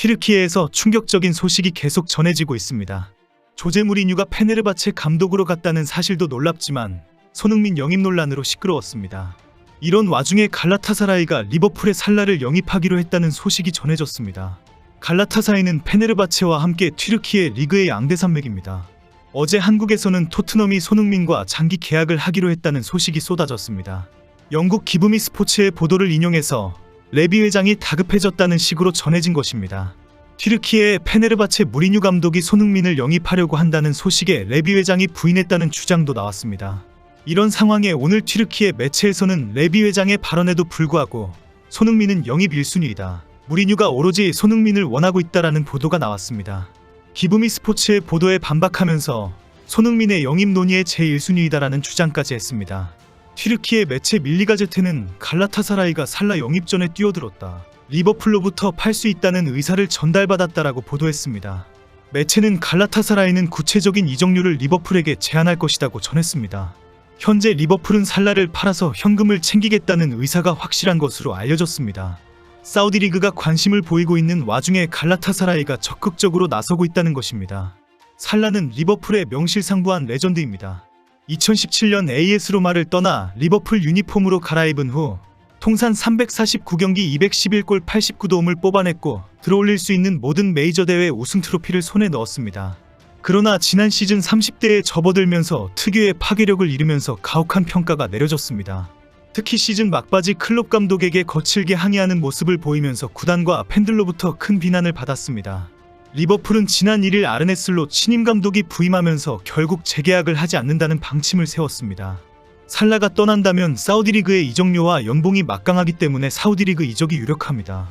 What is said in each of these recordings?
튀르키예에서 충격적인 소식이 계속 전해지고 있습니다. 조제 무리뉴가 페네르바체 감독으로 갔다는 사실도 놀랍지만 손흥민 영입 논란으로 시끄러웠습니다. 이런 와중에 갈라타사라이가 리버풀의 살라를 영입하기로 했다는 소식이 전해졌습니다. 갈라타사라이는 페네르바체와 함께 튀르키예 리그의 양대 산맥입니다. 어제 한국에서는 토트넘이 손흥민과 장기 계약을 하기로 했다는 소식이 쏟아졌습니다. 영국 기브미 스포츠의 보도를 인용해서 레비 회장이 다급해졌다는 식으로 전해진 것입니다. 튀르키예의 페네르바체 무리뉴 감독이 손흥민을 영입하려고 한다는 소식에 레비 회장이 부인했다는 주장도 나왔습니다. 이런 상황에 오늘 튀르키예 매체에서는 레비 회장의 발언에도 불구하고 손흥민은 영입 1순위이다. 무리뉴가 오로지 손흥민을 원하고 있다라는 보도가 나왔습니다. 기브미 스포츠의 보도에 반박하면서 손흥민의 영입 논의의 제1순위이다라는 주장까지 했습니다. 튀르키예 매체 밀리가제트는 갈라타사라이가 살라 영입 전에 뛰어들었다. 리버풀로부터 팔 수 있다는 의사를 전달받았다라고 보도했습니다. 매체는 갈라타사라이는 구체적인 이적료를 리버풀에게 제안할 것이라고 전했습니다. 현재 리버풀은 살라를 팔아서 현금을 챙기겠다는 의사가 확실한 것으로 알려졌습니다. 사우디 리그가 관심을 보이고 있는 와중에 갈라타사라이가 적극적으로 나서고 있다는 것입니다. 살라는 리버풀의 명실상부한 레전드입니다. 2017년 AS 로마를 떠나 리버풀 유니폼으로 갈아입은 후 통산 349경기 211골 89도움을 뽑아냈고 들어올릴 수 있는 모든 메이저 대회 우승 트로피를 손에 넣었습니다. 그러나 지난 시즌 30대에 접어들면서 특유의 파괴력을 잃으면서 가혹한 평가가 내려졌습니다. 특히 시즌 막바지 클롭 감독에게 거칠게 항의하는 모습을 보이면서 구단과 팬들로부터 큰 비난을 받았습니다. 리버풀은 지난 1일 아르네슬롯 신임 감독이 부임하면서 결국 재계약을 하지 않는다는 방침을 세웠습니다. 살라가 떠난다면 사우디리그의 이적료와 연봉이 막강하기 때문에 사우디리그 이적이 유력합니다.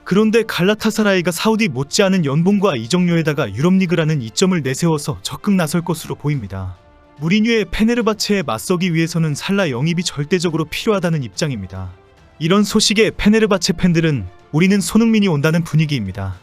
그런데 갈라타사라이가 사우디 못지않은 연봉과 이적료에다가 유럽리그라는 이점을 내세워서 적극 나설 것으로 보입니다. 무리뉴의 페네르바체에 맞서기 위해서는 살라 영입이 절대적으로 필요하다는 입장입니다. 이런 소식에 페네르바체 팬들은 우리는 손흥민이 온다는 분위기입니다.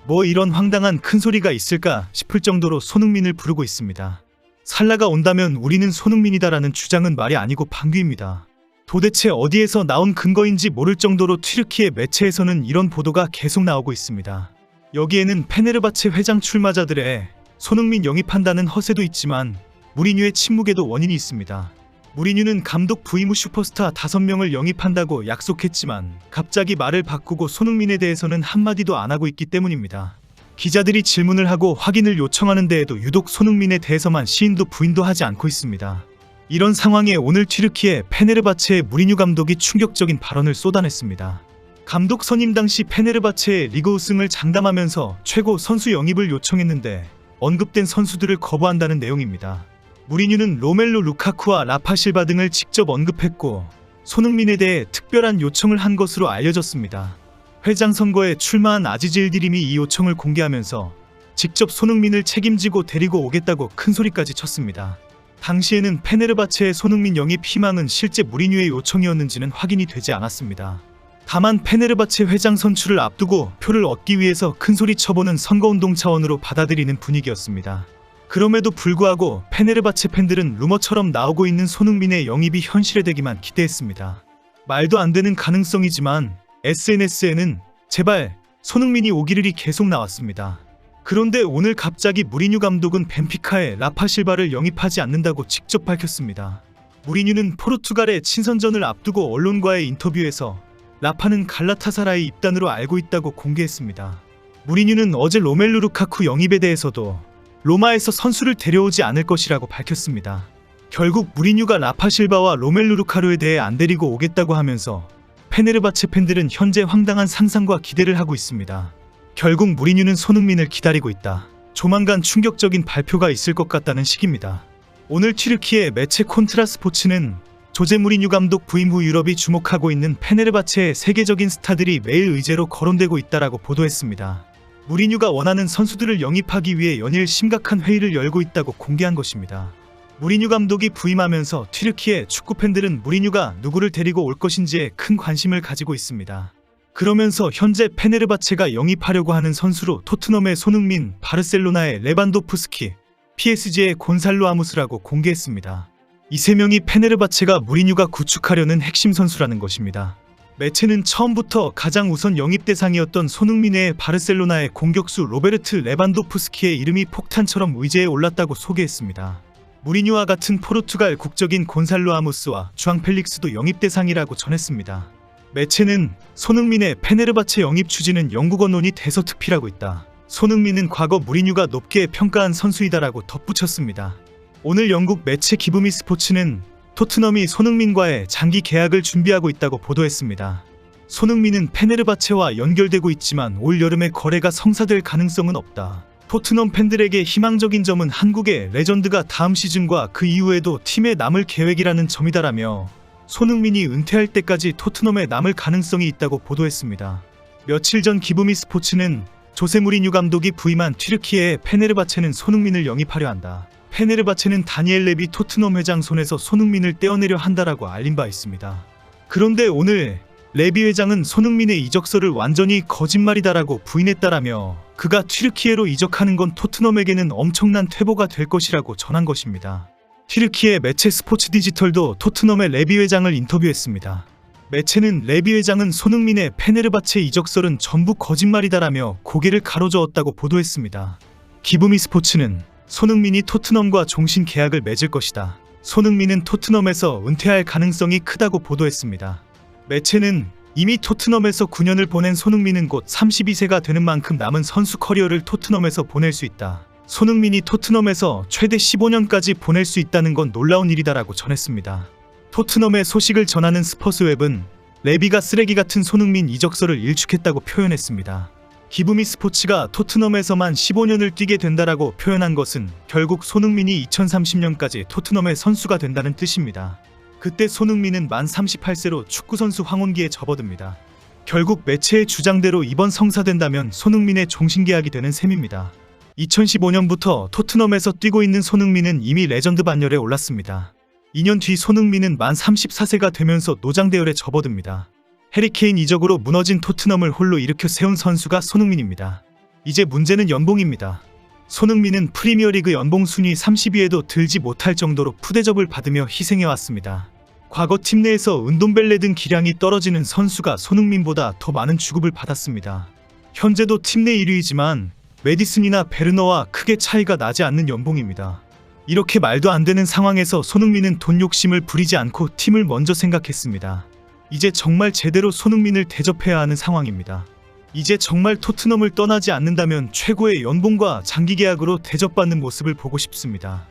뭐 이런 황당한 큰 소리가 있을까 싶을 정도로 손흥민을 부르고 있습니다. 살라가 온다면 우리는 손흥민이다라는 주장은 말이 아니고 방귀입니다. 도대체 어디에서 나온 근거인지 모를 정도로 튀르키예 매체에서는 이런 보도가 계속 나오고 있습니다. 여기에는 페네르바체 회장 출마자들의 손흥민 영입한다는 허세도 있지만 무리뉴의 침묵에도 원인이 있습니다. 무리뉴는 감독 부임 후 슈퍼스타 5명을 영입한다고 약속했지만 갑자기 말을 바꾸고 손흥민에 대해서는 한마디도 안 하고 있기 때문입니다. 기자들이 질문을 하고 확인을 요청하는 데에도 유독 손흥민에 대해서만 시인도 부인도 하지 않고 있습니다. 이런 상황에 오늘 튀르키예 페네르바체의 무리뉴 감독이 충격적인 발언을 쏟아냈습니다. 감독 선임 당시 페네르바체의 리그 우승을 장담하면서 최고 선수 영입을 요청했는데 언급된 선수들을 거부한다는 내용입니다. 무리뉴는 로멜로 루카쿠와 라파 실바 등을 직접 언급했고 손흥민에 대해 특별한 요청을 한 것으로 알려졌습니다. 회장 선거에 출마한 아지즈 일디림이 이 요청을 공개하면서 직접 손흥민을 책임지고 데리고 오겠다고 큰 소리까지 쳤습니다. 당시에는 페네르바체의 손흥민 영입 희망은 실제 무리뉴의 요청이었는지는 확인이 되지 않았습니다. 다만 페네르바체 회장 선출을 앞두고 표를 얻기 위해서 큰소리 쳐보는 선거운동 차원으로 받아들이는 분위기였습니다. 그럼에도 불구하고 페네르바체 팬들은 루머처럼 나오고 있는 손흥민의 영입이 현실화되기만 기대했습니다. 말도 안 되는 가능성이지만 SNS에는 제발 손흥민이 오기를이 계속 나왔습니다. 그런데 오늘 갑자기 무리뉴 감독은 벤피카에 라파 실바를 영입하지 않는다고 직접 밝혔습니다. 무리뉴는 포르투갈의 친선전을 앞두고 언론과의 인터뷰에서 라파는 갈라타사라이 입단으로 알고 있다고 공개했습니다. 무리뉴는 어제 로멜루 루카쿠 영입에 대해서도 로마에서 선수를 데려오지 않을 것이라고 밝혔습니다. 결국 무리뉴가 라파 실바와 로멜루 루카쿠에 대해 안 데리고 오겠다고 하면서 페네르바체 팬들은 현재 황당한 상상과 기대를 하고 있습니다. 결국 무리뉴는 손흥민을 기다리고 있다. 조만간 충격적인 발표가 있을 것 같다는 식입니다. 오늘 튀르키예 매체 콘트라 스포츠는 조제 무리뉴 감독 부임 후 유럽이 주목하고 있는 페네르바체의 세계적인 스타들이 매일 의제로 거론되고 있다라고 보도했습니다. 무리뉴가 원하는 선수들을 영입하기 위해 연일 심각한 회의를 열고 있다고 공개한 것입니다. 무리뉴 감독이 부임하면서 튀르키예 축구 팬들은 무리뉴가 누구를 데리고 올 것인지에 큰 관심을 가지고 있습니다. 그러면서 현재 페네르바체가 영입하려고 하는 선수로 토트넘의 손흥민, 바르셀로나의 레반도프스키, PSG의 곤살로 아무스라고 공개했습니다. 이 세 명이 페네르바체가 무리뉴가 구축하려는 핵심 선수라는 것입니다. 매체는 처음부터 가장 우선 영입 대상이었던 손흥민의 바르셀로나의 공격수 로베르트 레반도프스키의 이름이 폭탄처럼 의제에 올랐다고 소개했습니다. 무리뉴와 같은 포르투갈 국적인 곤살로 아무스와 주앙 펠릭스도 영입 대상이라고 전했습니다. 매체는 손흥민의 페네르바체 영입 추진은 영국 언론이 대서특필하고 있다. 손흥민은 과거 무리뉴가 높게 평가한 선수이다라고 덧붙였습니다. 오늘 영국 매체 기브미 스포츠는 토트넘이 손흥민과의 장기 계약을 준비하고 있다고 보도했습니다. 손흥민은 페네르바체와 연결되고 있지만 올 여름에 거래가 성사될 가능성은 없다. 토트넘 팬들에게 희망적인 점은 한국의 레전드가 다음 시즌과 그 이후에도 팀에 남을 계획이라는 점이다라며 손흥민이 은퇴할 때까지 토트넘에 남을 가능성이 있다고 보도했습니다. 며칠 전 기브미 스포츠는 조세 무리뉴 감독이 부임한 튀르키예의 페네르바체는 손흥민을 영입하려 한다. 페네르바체는 다니엘 레비 토트넘 회장 손에서 손흥민을 떼어내려 한다라고 알린 바 있습니다. 그런데 오늘 레비 회장은 손흥민의 이적설을 완전히 거짓말이다라고 부인했다라며 그가 튀르키예로 이적하는 건 토트넘에게는 엄청난 퇴보가 될 것이라고 전한 것입니다. 튀르키예 매체 스포츠 디지털도 토트넘의 레비 회장을 인터뷰했습니다. 매체는 레비 회장은 손흥민의 페네르바체 이적설은 전부 거짓말이다라며 고개를 가로저었다고 보도했습니다. 기브미 스포츠는 손흥민이 토트넘과 종신 계약을 맺을 것이다. 손흥민은 토트넘에서 은퇴할 가능성이 크다고 보도했습니다. 매체는 이미 토트넘에서 9년을 보낸 손흥민은 곧 32세가 되는 만큼 남은 선수 커리어를 토트넘에서 보낼 수 있다. 손흥민이 토트넘에서 최대 15년까지 보낼 수 있다는 건 놀라운 일이다라고 전했습니다. 토트넘의 소식을 전하는 스퍼스웹은 레비가 쓰레기 같은 손흥민 이적설을 일축했다고 표현했습니다. 기브미 스포츠가 토트넘에서만 15년을 뛰게 된다라고 표현한 것은 결국 손흥민이 2030년까지 토트넘의 선수가 된다는 뜻입니다. 그때 손흥민은 만 38세로 축구선수 황혼기에 접어듭니다. 결국 매체의 주장대로 이번 성사된다면 손흥민의 종신계약이 되는 셈입니다. 2015년부터 토트넘에서 뛰고 있는 손흥민은 이미 레전드 반열에 올랐습니다. 2년 뒤 손흥민은 만 34세가 되면서 노장대열에 접어듭니다. 해리케인 이적으로 무너진 토트넘을 홀로 일으켜 세운 선수가 손흥민입니다. 이제 문제는 연봉입니다. 손흥민은 프리미어리그 연봉 순위 30위에도 들지 못할 정도로 푸대접을 받으며 희생해왔습니다. 과거 팀 내에서 은돈벨레 등 기량이 떨어지는 선수가 손흥민보다 더 많은 주급을 받았습니다. 현재도 팀 내 1위이지만 메디슨이나 베르너와 크게 차이가 나지 않는 연봉입니다. 이렇게 말도 안 되는 상황에서 손흥민은 돈 욕심을 부리지 않고 팀을 먼저 생각했습니다. 이제 정말 제대로 손흥민을 대접해야 하는 상황입니다. 이제 정말 토트넘을 떠나지 않는다면 최고의 연봉과 장기 계약으로 대접받는 모습을 보고 싶습니다.